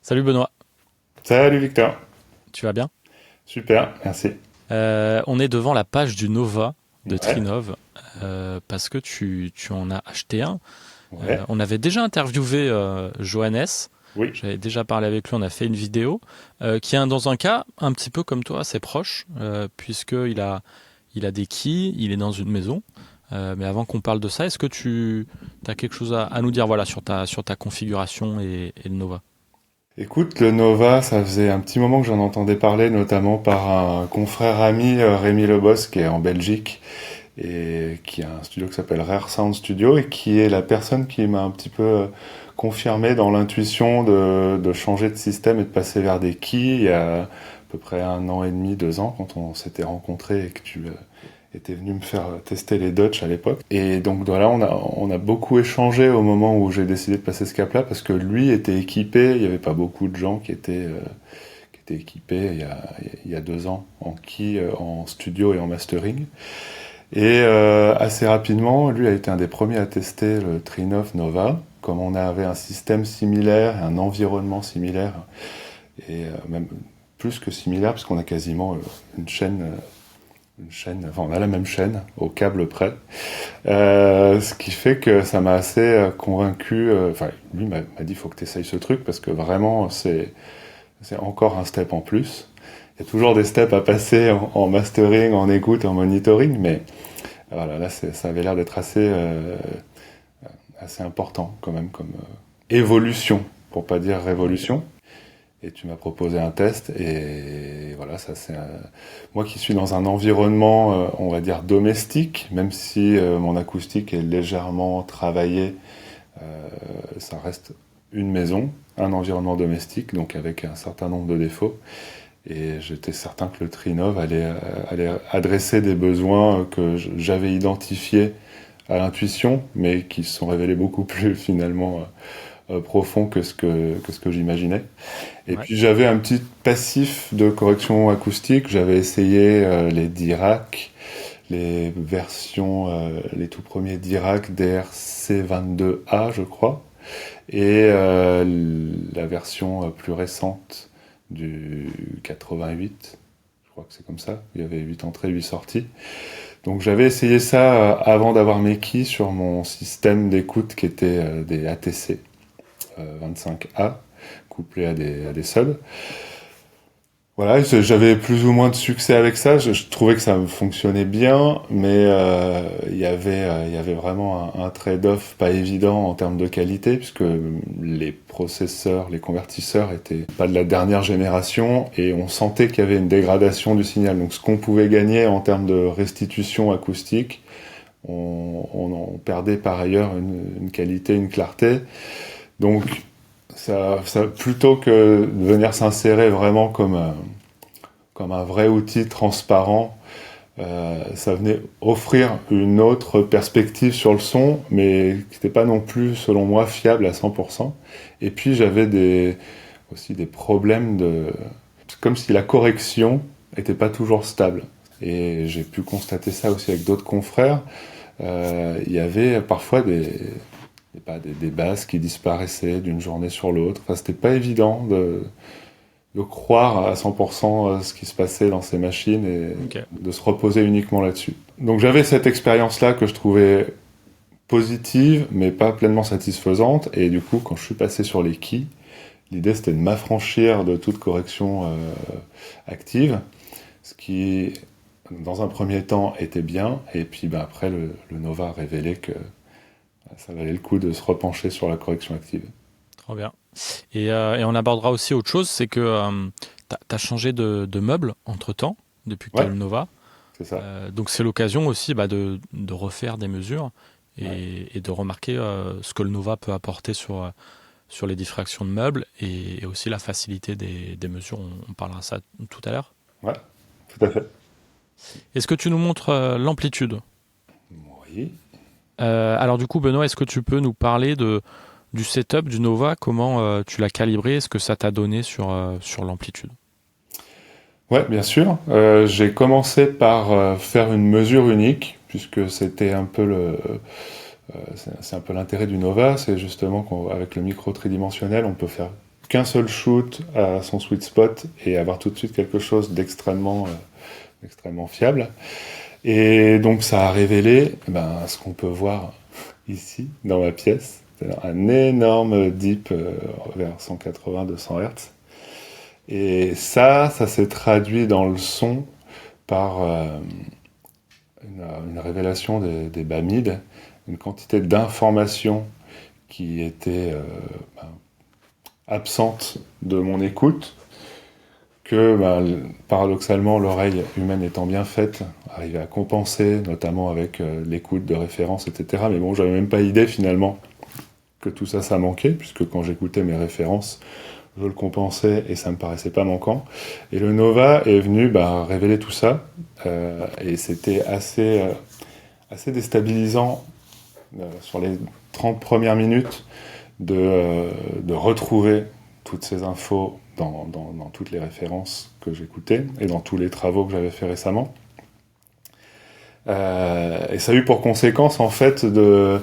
Salut Benoît, Salut Victor. tu vas bien? Super, merci. On est devant la page du Nova de Ouais, Trinov parce que tu en as acheté un. ouais, On avait déjà interviewé Johannes, oui. j'avais déjà parlé avec lui, on a fait une vidéo qui est dans un cas un petit peu comme toi, assez proche, puisqu'il a des quilles, il est dans une maison. Mais avant qu'on parle de ça, est-ce que tu as quelque chose à nous dire voilà, sur ta configuration et le Nova? Écoute, le Nova, ça faisait un petit moment que j'en entendais parler, notamment par un confrère ami, Rémi Lebos, qui est en Belgique et qui a un studio qui s'appelle Rare Sound Studio et qui est la personne qui m'a un petit peu confirmé dans l'intuition de changer de système et de passer vers des keys il y a à peu près 1 an et demi, 2 ans, quand on s'était rencontrés et que tu était venu me faire tester les Dutch à l'époque. Et donc voilà, on a beaucoup échangé au moment où j'ai décidé de passer ce cap-là, parce que lui était équipé, il n'y avait pas beaucoup de gens qui étaient équipés il y a 2 ans en key, en studio et en mastering. Et assez rapidement, lui a été un des premiers à tester le Trinov Nova. Comme on avait un système similaire, un environnement similaire, et même plus que similaire, puisqu'on a quasiment une chaîne, enfin on a la même chaîne au câble près. Ce qui fait que ça m'a assez convaincu. Enfin, lui m'a dit faut que tu essayes ce truc parce que vraiment c'est encore un step en plus. Il y a toujours des steps à passer en mastering, en écoute, en monitoring, mais voilà, là ça avait l'air d'être assez important quand même comme évolution, pour pas dire Ok. révolution. Et tu m'as proposé un test et voilà, ça c'est moi qui suis dans un environnement, on va dire domestique, même si mon acoustique est légèrement travaillée, ça reste une maison, un environnement domestique, donc avec un certain nombre de défauts. Et j'étais certain que le Trinov allait adresser des besoins que j'avais identifiés à l'intuition, mais qui se sont révélés beaucoup plus finalement profonds que ce que j'imaginais. Et Ouais. puis j'avais un petit passif de correction acoustique. J'avais essayé les Dirac, les versions, les tout premiers Dirac DRC22A, je crois, et la version plus récente du 88. Je crois que c'est comme ça. Il y avait 8 entrées, 8 sorties. Donc j'avais essayé ça avant d'avoir mes keys sur mon système d'écoute qui était des ATC 25A couplés à des subs. Voilà, j'avais plus ou moins de succès avec ça. Je trouvais que ça fonctionnait bien, mais il y avait vraiment un trade-off pas évident en termes de qualité, puisque les processeurs, les convertisseurs étaient pas de la dernière génération, et on sentait qu'il y avait une dégradation du signal. Donc ce qu'on pouvait gagner en termes de restitution acoustique, on en perdait par ailleurs une qualité, une clarté. Donc plutôt que de venir s'insérer vraiment comme un vrai outil transparent, ça venait offrir une autre perspective sur le son, mais qui n'était pas non plus, selon moi, fiable à 100%. Et puis j'avais aussi des problèmes c'est comme si la correction n'était pas toujours stable. Et j'ai pu constater ça aussi avec d'autres confrères. Il y avait parfois des basses qui disparaissaient d'une journée sur l'autre. Enfin, c'était pas évident de croire à 100% ce qui se passait dans ces machines et Ok. de se reposer uniquement là-dessus. Donc j'avais cette expérience-là que je trouvais positive, mais pas pleinement satisfaisante. Et du coup, quand je suis passé sur les keys, l'idée c'était de m'affranchir de toute correction active, ce qui, dans un premier temps, était bien. Et puis ben, après, le Nova a révélé que ça valait le coup de se repencher sur la correction active. Trop bien. Et on abordera aussi autre chose, c'est que tu as changé de meuble entre-temps, depuis que tu as Ouais, eu le Nova. c'est ça. Donc c'est l'occasion aussi de refaire des mesures Ouais. et de remarquer ce que le Nova peut apporter sur les diffractions de meubles et aussi la facilité des mesures. On parlera de ça tout à l'heure. Ouais, tout à fait. Est-ce que tu nous montres l'amplitude? Oui. Alors du coup, Benoît, est-ce que tu peux nous parler du setup du Nova? Comment tu l'as calibré? Ce que ça t'a donné sur l'amplitude? Ouais, bien sûr. J'ai commencé par faire une mesure unique, puisque c'était un peu c'est un peu l'intérêt du Nova, c'est justement qu'avec le micro tridimensionnel, on peut faire qu'un seul shoot à son sweet spot et avoir tout de suite quelque chose d'extrêmement fiable. Et donc ça a révélé ce qu'on peut voir ici dans ma pièce, c'est-à-dire un énorme dip vers 180-200 Hz. Et ça s'est traduit dans le son par une révélation des bas mid, une quantité d'informations qui était absente de mon écoute, que paradoxalement l'oreille humaine étant bien faite, arrivait à compenser, notamment avec l'écoute de référence, etc. Mais bon, j'avais même pas idée finalement que tout ça manquait, puisque quand j'écoutais mes références, je le compensais et ça me paraissait pas manquant. Et le Nova est venu révéler tout ça, et c'était assez déstabilisant sur les 30 premières minutes de retrouver toutes ces infos dans toutes les références que j'écoutais et dans tous les travaux que j'avais fait récemment. Et ça a eu pour conséquence en fait de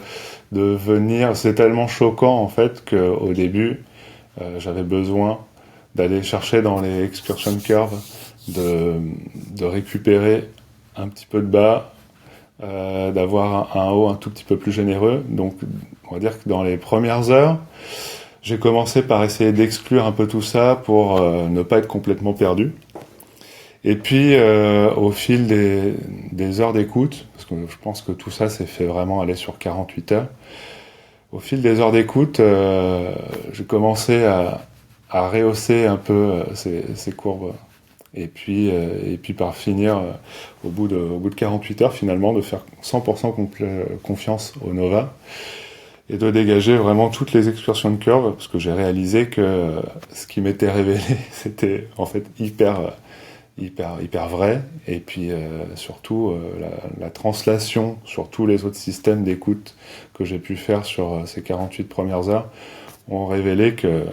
venir. C'est tellement choquant en fait qu'au début j'avais besoin d'aller chercher dans les excursion curves, de récupérer un petit peu de bas, d'avoir un haut un tout petit peu plus généreux. Donc on va dire que dans les premières heures, j'ai commencé par essayer d'exclure un peu tout ça pour ne pas être complètement perdu. Et puis au fil des heures d'écoute, parce que je pense que tout ça s'est fait vraiment aller sur 48 heures, au fil des heures d'écoute, j'ai commencé à rehausser un peu ces courbes. Et puis par finir, au bout de 48 heures, finalement, de faire 100% confiance au Nova et de dégager vraiment toutes les excursion curves, parce que j'ai réalisé que ce qui m'était révélé, c'était en fait hyper vrai. Et puis surtout, la translation sur tous les autres systèmes d'écoute que j'ai pu faire sur ces 48 premières heures ont révélé que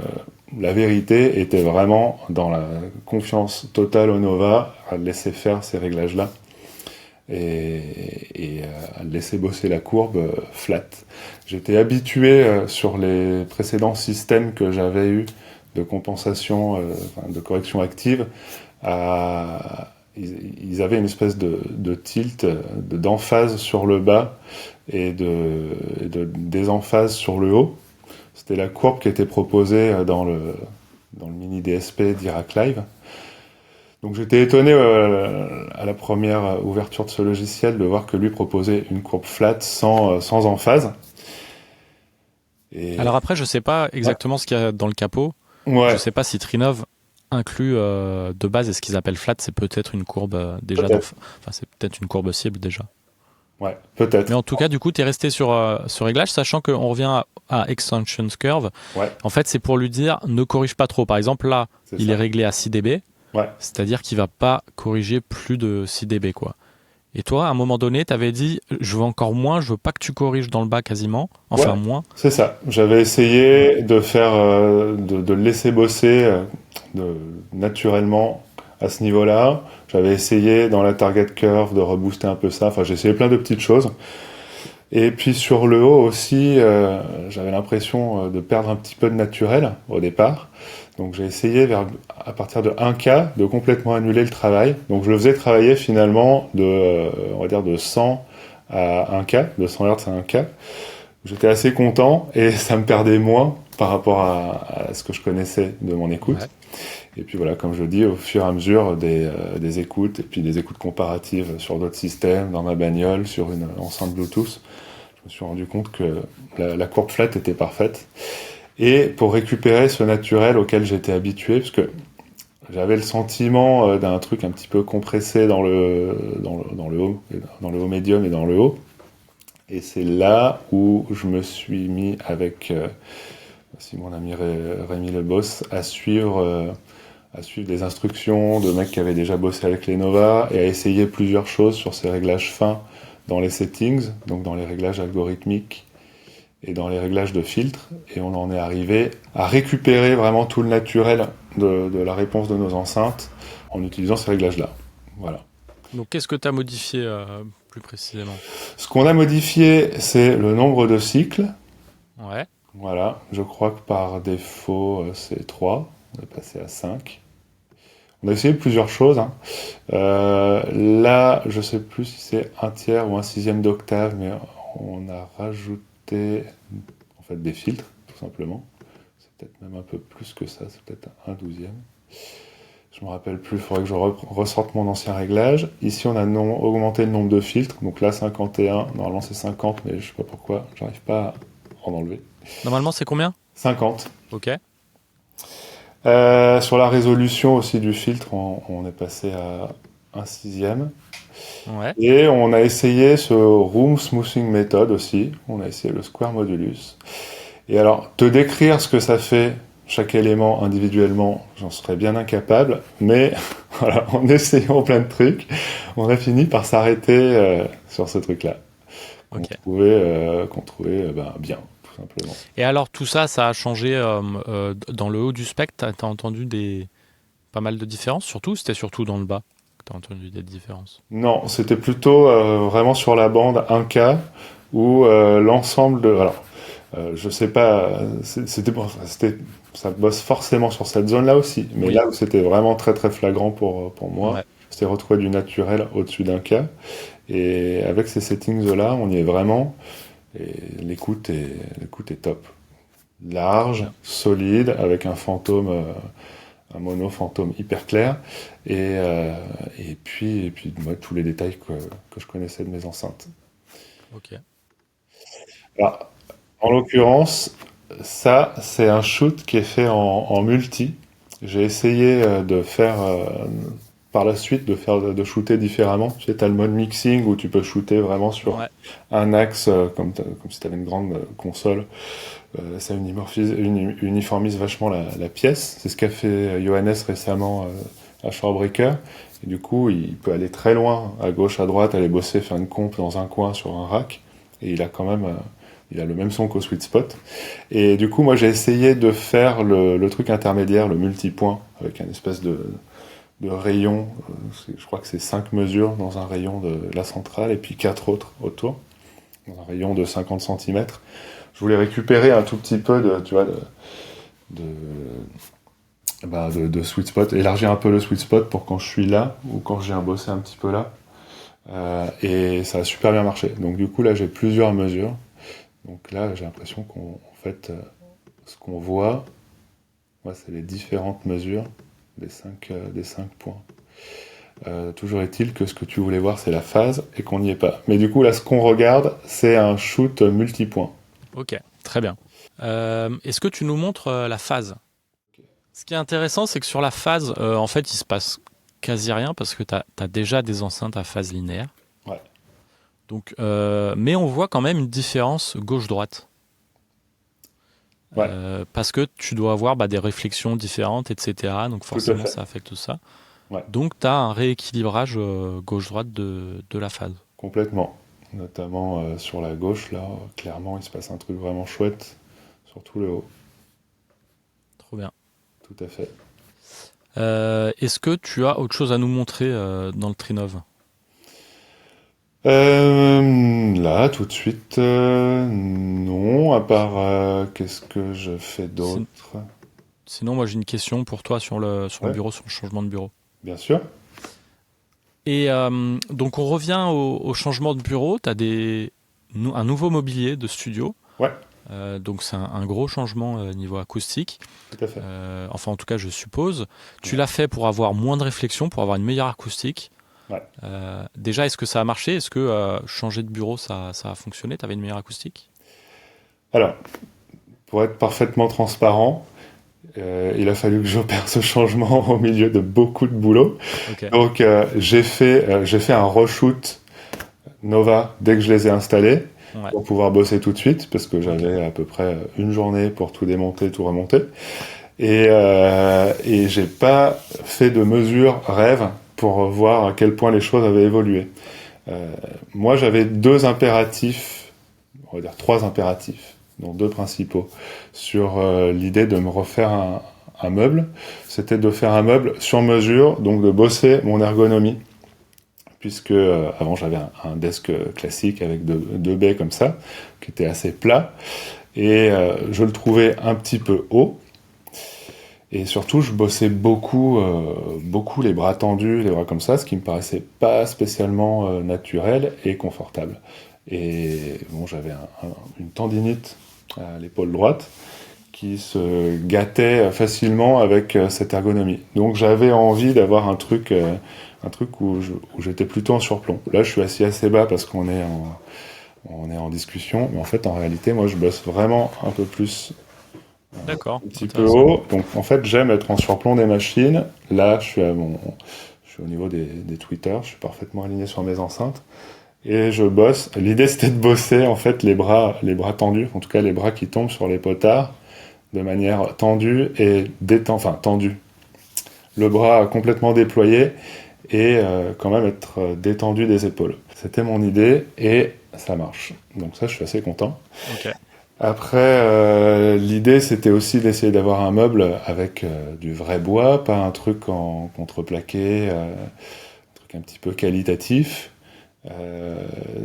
la vérité était vraiment dans la confiance totale au Nova, à laisser faire ces réglages-là et à laisser bosser la courbe flat. J'étais habitué sur les précédents systèmes que j'avais eu de compensation, de correction active, ils avaient une espèce de tilt, d'emphase sur le bas et de désemphase sur le haut. C'était la courbe qui était proposée dans le mini DSP d'Irak Live. Donc j'étais étonné à la première ouverture de ce logiciel de voir que lui proposait une courbe flat sans emphase. Alors après, je sais pas exactement ce qu'il y a dans le capot. Ouais. Je sais pas si Trinov inclut de base, et ce qu'ils appellent flat, c'est peut-être une courbe déjà. C'est peut-être une courbe cible déjà. Ouais, peut-être. Mais en tout cas, du coup, tu es resté sur ce réglage, sachant qu'on revient à Extensions Curve. Ouais. En fait, c'est pour lui dire, ne corrige pas trop. Par exemple, là, il est réglé à 6 dB. Ouais. C'est-à-dire qu'il va pas corriger plus de 6 dB, quoi. Et toi, à un moment donné, tu avais dit, je veux encore moins, je veux pas que tu corriges dans le bas quasiment. Enfin, moins. C'est ça. J'avais essayé de faire, de le laisser bosser naturellement à ce niveau-là. J'avais essayé dans la target curve de rebooster un peu ça. Enfin, j'ai essayé plein de petites choses. Et puis sur le haut aussi, j'avais l'impression de perdre un petit peu de naturel au départ. Donc j'ai essayé à partir de 1K de complètement annuler le travail. Donc je le faisais travailler finalement on va dire de 100 à 1K, de 100 Hz à 1K. J'étais assez content et ça me perdait moins par rapport à ce que je connaissais de mon écoute. Ouais. Et puis voilà, comme je dis, au fur et à mesure des écoutes, et puis des écoutes comparatives sur d'autres systèmes, dans ma bagnole, sur une enceinte Bluetooth, je me suis rendu compte que la courbe flat était parfaite. Et pour récupérer ce naturel auquel j'étais habitué, parce que j'avais le sentiment d'un truc un petit peu compressé dans le haut médium et dans le haut. Et c'est là où je me suis mis avec mon ami Rémi Le Boss à suivre des instructions de mecs qui avaient déjà bossé avec les Nova et à essayer plusieurs choses sur ces réglages fins dans les settings, donc dans les réglages algorithmiques et dans les réglages de filtres. Et on en est arrivé à récupérer vraiment tout le naturel de la réponse de nos enceintes en utilisant ces réglages-là. Voilà. Donc qu'est-ce que tu as modifié plus précisément ? Ce qu'on a modifié, c'est le nombre de cycles. Ouais. Voilà, je crois que par défaut, c'est 3. On est passé à 5. On a essayé plusieurs choses, hein. Là, je sais plus si c'est un tiers ou un sixième d'octave, mais on a rajouté en fait des filtres, tout simplement. C'est peut-être même un peu plus que ça, c'est peut-être un douzième. Je me rappelle plus, il faudrait que je ressorte mon ancien réglage. Ici, on a augmenté le nombre de filtres, donc là 51, normalement c'est 50, mais je sais pas pourquoi, j'arrive pas à en enlever. Normalement, c'est combien? 50. Ok. Sur la résolution aussi du filtre, on est passé à un sixième. Ouais. Et on a essayé ce Room Smoothing Method aussi. On a essayé le Square Modulus. Et alors, te décrire ce que ça fait, chaque élément individuellement, j'en serais bien incapable. Mais voilà, en essayant plein de trucs, on a fini par s'arrêter sur ce truc-là. Qu'on Ok. trouvait bien, tout simplement. Et alors, tout ça, ça a changé dans le haut du spectre. T'as entendu pas mal de différences, c'était surtout dans le bas que t'as entendu des différences. Non, c'était plutôt vraiment sur la bande 1K où l'ensemble de... Alors, je sais pas, ça bosse forcément sur cette zone-là aussi, mais Oui. là où c'était vraiment très très flagrant pour moi, Ouais. c'était retrouver du naturel au-dessus d'un K. Et avec ces settings-là, on y est vraiment, et l'écoute est top. Trop Large, bien. solide, avec un fantôme, un mono fantôme hyper clair, et puis moi, tous les détails que je connaissais de mes enceintes. Ok. Alors, en l'occurrence, ça, c'est un shoot qui est fait en multi. J'ai essayé de faire par la suite de shooter différemment. Tu sais, t'as le mode mixing où tu peux shooter vraiment sur Ouais. un axe comme si tu avais une grande console. Ça uniformise vachement la pièce. C'est ce qu'a fait Johannes récemment à Shorebreaker. Et du coup, il peut aller très loin, à gauche, à droite, aller bosser, faire une comp dans un coin sur un rack. Et il a quand même il a le même son qu'au Sweet Spot. Et du coup, moi, j'ai essayé de faire le truc intermédiaire, le multipoint, avec un espèce de rayon. Je crois que c'est 5 mesures dans un rayon de la centrale et puis 4 autres autour, dans un rayon de 50 centimètres. Je voulais récupérer un tout petit peu de, de sweet spot, élargir un peu le sweet spot pour quand je suis là ou quand j'ai bossé un petit peu là. Et ça a super bien marché. Donc du coup, là, j'ai plusieurs mesures. Donc là, j'ai l'impression ce qu'on voit, ouais, c'est les différentes mesures des cinq points. Toujours est-il que ce que tu voulais voir, c'est la phase et qu'on n'y est pas. Mais du coup, là, ce qu'on regarde, c'est un shoot multipoint. Ok. Très bien. Est-ce que tu nous montres la phase? Ce qui est intéressant, c'est que sur la phase, en fait, il se passe quasi rien parce que tu as déjà des enceintes à phase linéaire. Ouais. Donc, mais on voit quand même une différence gauche-droite. Ouais. Parce que tu dois avoir des réflexions différentes, etc. Donc Tout à forcément, fait. ça affecte tout ça. Ouais. Donc tu as un rééquilibrage gauche-droite de la phase. Complètement. Notamment sur la gauche, là, clairement, il se passe un truc vraiment chouette, surtout le haut. Trop bien. Tout à fait. Est-ce que tu as autre chose à nous montrer dans le Trinov? Là, tout de suite, non, à part qu'est-ce que je fais d'autre? Sinon, moi j'ai une question pour toi sur le Ouais, bureau, sur le changement de bureau. bien sûr. Et donc on revient au changement de bureau. Tu as un nouveau mobilier de studio. Ouais, Donc c'est un gros changement niveau acoustique. tout à fait. Enfin en tout cas je suppose. Tu Ouais. l'as fait pour avoir moins de réflexion, pour avoir une meilleure acoustique. Ouais. Déjà, est-ce que ça a marché? Est-ce que changer de bureau, ça a fonctionné? Tu avais une meilleure acoustique? Alors, pour être parfaitement transparent, il a fallu que j'opère ce changement au milieu de beaucoup de boulot. Ok. Donc, j'ai fait un reshoot Nova dès que je les ai installés Ouais. pour pouvoir bosser tout de suite parce que Ok. j'avais à peu près une journée pour tout démonter, tout remonter. Et j'ai pas fait de mesure rêve pour voir à quel point les choses avaient évolué. Moi, j'avais deux impératifs, on va dire trois impératifs, dont deux principaux, sur l'idée de me refaire un meuble. C'était de faire un meuble sur mesure, donc de bosser mon ergonomie. Puisque avant j'avais un desk classique avec deux baies comme ça, qui était assez plat. Et je le trouvais un petit peu haut. Et surtout, je bossais beaucoup les bras tendus, les bras comme ça, ce qui me paraissait pas spécialement naturel et confortable. Et bon, j'avais une tendinite à l'épaule droite qui se gâtait facilement avec cette ergonomie. Donc j'avais envie d'avoir un truc où j'étais plutôt en surplomb. Là, je suis assis assez bas parce qu'on est en discussion, mais en fait, en réalité, moi, je bosse vraiment un peu plus, D'accord, un petit peu intéressant. haut. Donc, en fait, j'aime être en surplomb des machines. Là, je suis au niveau des tweeters, je suis parfaitement aligné sur mes enceintes. Et je bosse. L'idée, c'était de bosser, en fait, les bras tendus, en tout cas, les bras qui tombent sur les potards, de manière tendue et tendue. Le bras complètement déployé et quand même être détendu des épaules. C'était mon idée et ça marche. Donc ça, je suis assez content. Ok. Après, l'idée, c'était aussi d'essayer d'avoir un meuble avec du vrai bois, pas un truc en contreplaqué, un truc un petit peu qualitatif.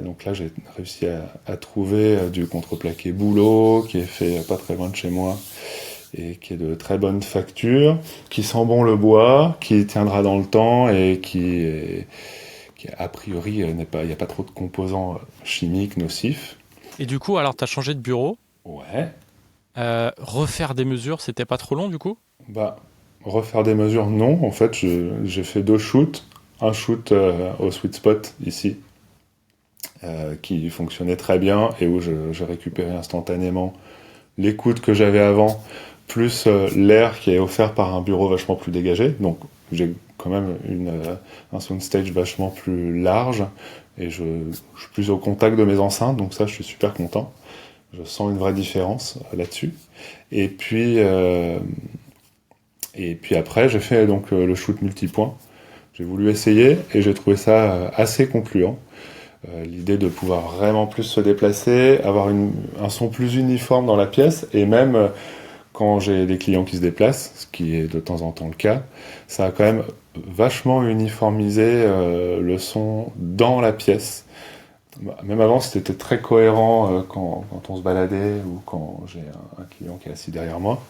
Donc là, j'ai réussi à trouver du contreplaqué Boulot, qui est fait pas très loin de chez moi, et qui est de très bonne facture, qui sent bon le bois, qui tiendra dans le temps et qui a priori il n'y a pas trop de composants chimiques nocifs. Et du coup, alors, tu as changé de bureau. Ouais, Refaire des mesures, c'était pas trop long du coup? bah refaire des mesures, non. En fait, j'ai fait 2 shoots, un shoot au sweet spot ici, qui fonctionnait très bien et où j'ai récupéré instantanément l'écoute que j'avais avant, plus l'air qui est offert par un bureau vachement plus dégagé. Donc j'ai quand même un soundstage vachement plus large et je suis plus au contact de mes enceintes, donc ça je suis super content. Je sens une vraie différence là-dessus. Et puis, euh, et puis après, j'ai fait donc le shoot multipoint. J'ai voulu essayer et j'ai trouvé ça assez concluant. L'idée de pouvoir vraiment plus se déplacer, avoir un son plus uniforme dans la pièce, et même quand j'ai des clients qui se déplacent, ce qui est de temps en temps le cas, ça a quand même vachement uniformisé le son dans la pièce. Même avant, c'était très cohérent quand on se baladait ou quand j'ai un client qui est assis derrière moi.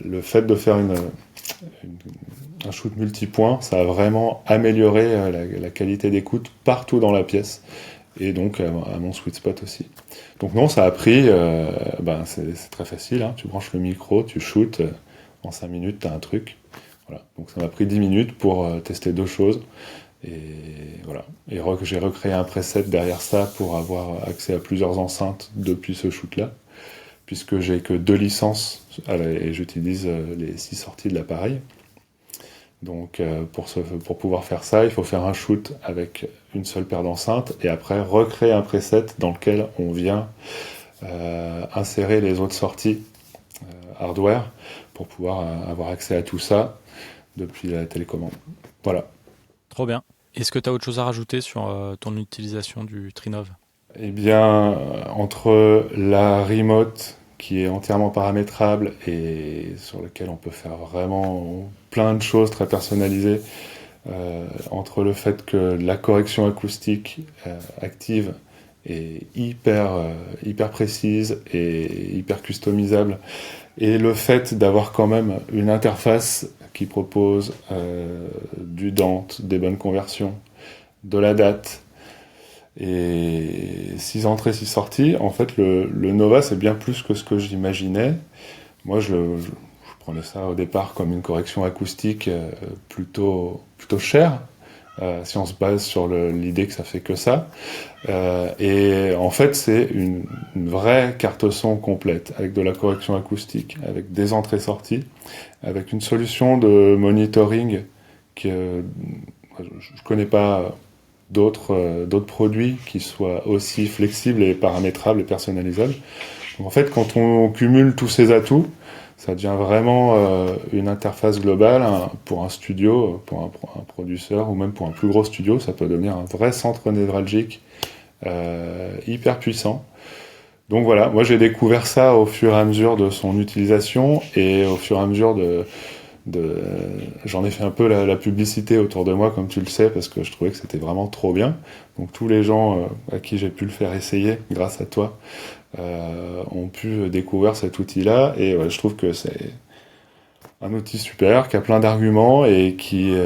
Le fait de faire un shoot multipoint, ça a vraiment amélioré la qualité d'écoute partout dans la pièce et donc à mon sweet spot aussi. Donc non, ça a pris, c'est très facile, hein. Tu branches le micro, tu shootes, en 5 minutes, tu as un truc. Voilà. Donc ça m'a pris 10 minutes pour tester 2 choses. Et voilà. Et j'ai recréé un preset derrière ça pour avoir accès à plusieurs enceintes depuis ce shoot-là, puisque j'ai que 2 licences et j'utilise les 6 sorties de l'appareil. Donc pour pouvoir faire ça, il faut faire un shoot avec une seule paire d'enceintes et après recréer un preset dans lequel on vient insérer les autres sorties hardware pour pouvoir avoir accès à tout ça depuis la télécommande. Voilà. Trop bien. Est-ce que tu as autre chose à rajouter sur ton utilisation du Trinov? Eh bien, entre la remote qui est entièrement paramétrable et sur lequel on peut faire vraiment plein de choses très personnalisées, entre le fait que la correction acoustique active est hyper précise et hyper customisable, et le fait d'avoir quand même une interface qui propose du Dante, des bonnes conversions, de la date, et 6 entrées, 6 sorties, en fait, le Nova, c'est bien plus que ce que j'imaginais. Moi, je prenais ça au départ comme une correction acoustique plutôt chère, si on se base sur l'idée que ça fait que ça. Et en fait, c'est une vraie carte son complète, avec de la correction acoustique, avec des entrées-sorties, avec une solution de monitoring que je connais pas d'autres produits qui soient aussi flexibles et paramétrables et personnalisables. Donc en fait, quand on cumule tous ces atouts, ça devient vraiment une interface globale pour un studio, pour un producteur ou même pour un plus gros studio. Ça peut devenir un vrai centre névralgique hyper puissant. Donc voilà, moi j'ai découvert ça au fur et à mesure de son utilisation et au fur et à mesure J'en ai fait un peu la publicité autour de moi, comme tu le sais, parce que je trouvais que c'était vraiment trop bien. Donc tous les gens à qui j'ai pu le faire essayer, grâce à toi, ont pu découvrir cet outil-là. Et je trouve que c'est un outil super, qui a plein d'arguments et qui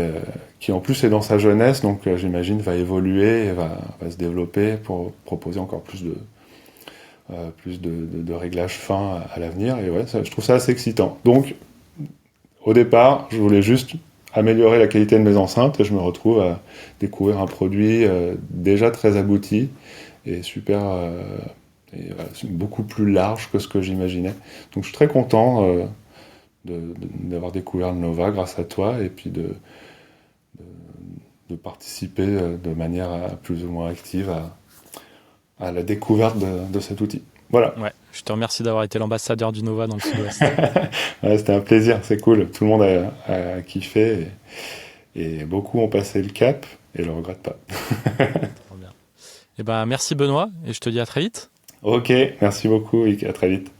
en plus est dans sa jeunesse, donc j'imagine va évoluer et va se développer pour proposer encore plus de réglages fins à l'avenir. Et je trouve ça assez excitant. Donc, au départ, je voulais juste améliorer la qualité de mes enceintes et je me retrouve à découvrir un produit déjà très abouti et super, beaucoup plus large que ce que j'imaginais. Donc, je suis très content d'avoir découvert le Nova grâce à toi et puis de participer de manière plus ou moins active à la découverte de cet outil. Voilà. Ouais, je te remercie d'avoir été l'ambassadeur du Nova dans le Sud-Ouest. Ouais, c'était un plaisir, c'est cool. Tout le monde a kiffé et beaucoup ont passé le cap et le regrettent pas. Trop bien. Eh ben, merci Benoît et je te dis à très vite. Ok, merci beaucoup et à très vite.